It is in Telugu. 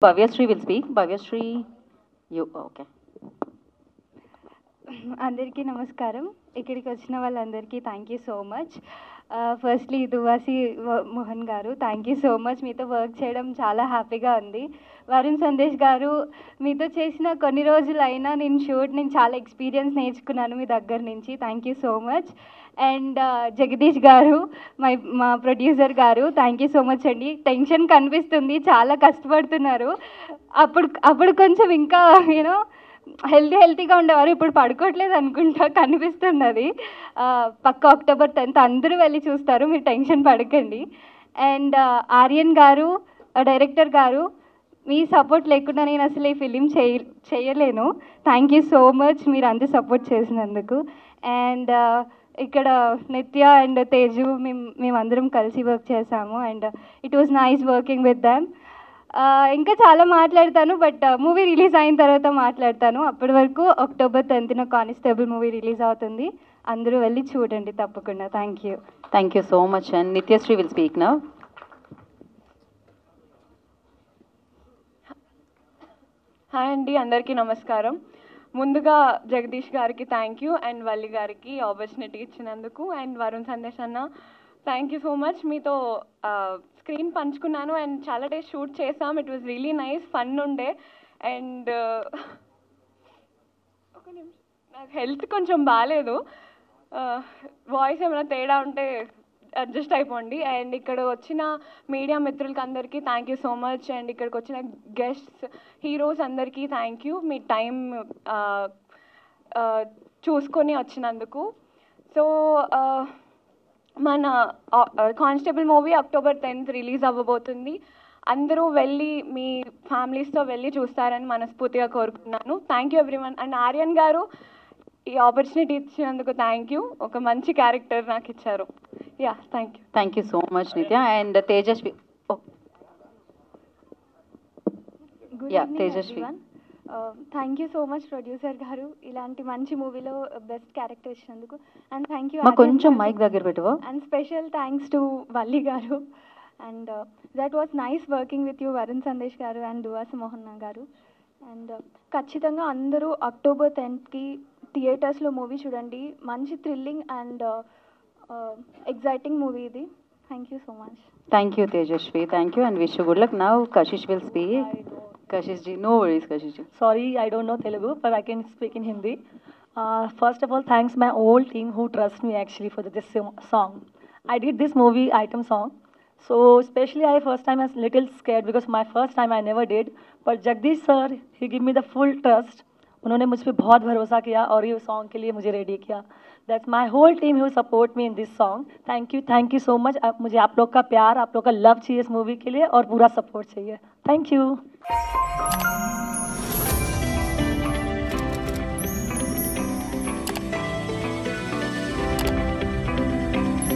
Bhavyashree will speak. Bhavyashree, you okay. అందరికీ నమస్కారం. ఇక్కడికి వచ్చిన వాళ్ళందరికీ thank you so much. Firstly Duvasi Mohan గారు, థ్యాంక్ యూ సో మచ్. మీతో వర్క్ చేయడం చాలా హ్యాపీగా ఉంది. వరుణ్ సందేశ్ గారు, మీతో చేసిన కొన్ని రోజులైనా నేను చాలా ఎక్స్పీరియన్స్ నేర్చుకున్నాను మీ దగ్గర నుంచి. Thank you so much. And Jagadish గారు, మా ప్రొడ్యూసర్ గారు, థ్యాంక్ యూ సో మచ్ అండి. టెన్షన్ కనిపిస్తుంది, చాలా కష్టపడుతున్నారు. అప్పుడు కొంచెం ఇంకా యూనో హెల్తీగా ఉండేవారు, ఇప్పుడు పడుకోవట్లేదు అనుకుంటా, కనిపిస్తుంది అది. పక్క October 10th అందరూ వెళ్ళి చూస్తారు, మీరు టెన్షన్ పడకండి. అండ్ ఆర్యన్ గారు, డైరెక్టర్ గారు, మీ సపోర్ట్ లేకుండా నేను అసలు ఈ ఫిలిం చేయలేను. థ్యాంక్ యూ సో మచ్, మీరు అంత సపోర్ట్ చేసినందుకు. అండ్ ఇక్కడ నిత్య అండ్ తేజు, మేమందరం కలిసి వర్క్ చేసాము. And it was nice working with them. ఇంకా చాలా మాట్లాడతాను, బట్ మూవీ రిలీజ్ అయిన తర్వాత మాట్లాడతాను. అప్పటి వరకు October 10th constable movie release అవుతుంది, అందరూ వెళ్ళి చూడండి తప్పకుండా. Thank you. Thank you so much. And Nityashree will speak now. Hi అండి, అందరికీ నమస్కారం. ముందుగా జగదీష్ గారికి థ్యాంక్ యూ, అండ్ వల్లి గారికి ఆపర్చునిటీ ఇచ్చినందుకు, అండ్ వరుణ్ సందేశ్ అన్న థ్యాంక్ యూ సో మచ్. మీతో స్క్రీన్ పంచుకున్నాను అండ్ చాలా డేస్ షూట్ చేసాం. It was really nice, fun ఉండే. అండ్ ఒక నిమిషం, నాకు హెల్త్ కొంచెం బాగాలేదు, వాయిస్ ఏమైనా తేడా ఉంటే అడ్జస్ట్ అయిపోండి. అండ్ ఇక్కడ వచ్చిన మీడియా మిత్రులకి అందరికీ thank you so much. And ఇక్కడికి వచ్చిన గెస్ట్స్, హీరోస్ అందరికీ థ్యాంక్ యూ, మీ టైం చూసుకొని వచ్చినందుకు. సో మన constable movie October 10th release అవ్వబోతుంది. అందరూ వెళ్ళి మీ ఫ్యామిలీస్తో వెళ్ళి చూస్తారని మనస్ఫూర్తిగా కోరుకున్నాను. Thank you everyone. And Aryan గారు, ఈ ఆపర్చునిటీ ఇచ్చినందుకు థ్యాంక్ యూ. ఒక మంచి క్యారెక్టర్ నాకు ఇచ్చారు. Yeah, thank you. Thank you so much, Nitya. And Tejashvi. Oh. Yeah, Tejashvi. Thank you so much producer గారు, ఇలాంటి మంచి మూవీలో బెస్ట్ క్యారెక్టర్ ఇచ్చినందుకు. And thank you. మా కొంచెం మైక్ దగ్గర పెట్టువా. And special thanks to Valli గారు. And that was nice working with you Varun Sandesh గారు అండ్ దువాసి మోహన్ గారు. అండ్ ఖచ్చితంగా అందరూ October 10th థియేటర్స్లో మూవీ చూడండి. మంచి థ్రిల్లింగ్ అండ్ ఎగ్జైటింగ్ మూవీ ఇది. Thank you so much. Thank you, Tejashvi. Thank you, and wish you good luck. Now Kashish will speak. Kashish ji, no worries, Kashish ji. Sorry, I don't know Telugu, but I can speak in Hindi. First of all, thanks my whole team who trust me actually for this song. I did this movie item song. So especially I first time I was little scared because my first time I never did. But Jagdish sir, he gave me the full trust. उन्होंने मुझ पर बहुत भरोसा किया और ये सॉन्ग के लिए मुझे रेडी किया. That's my whole team who support me in this song. Thank you so much. मुझे आप लोग का प्यार, आप लोग का लव चाहिए इस मूवी के लिए और पूरा सपोर्ट चाहिए. Thank you.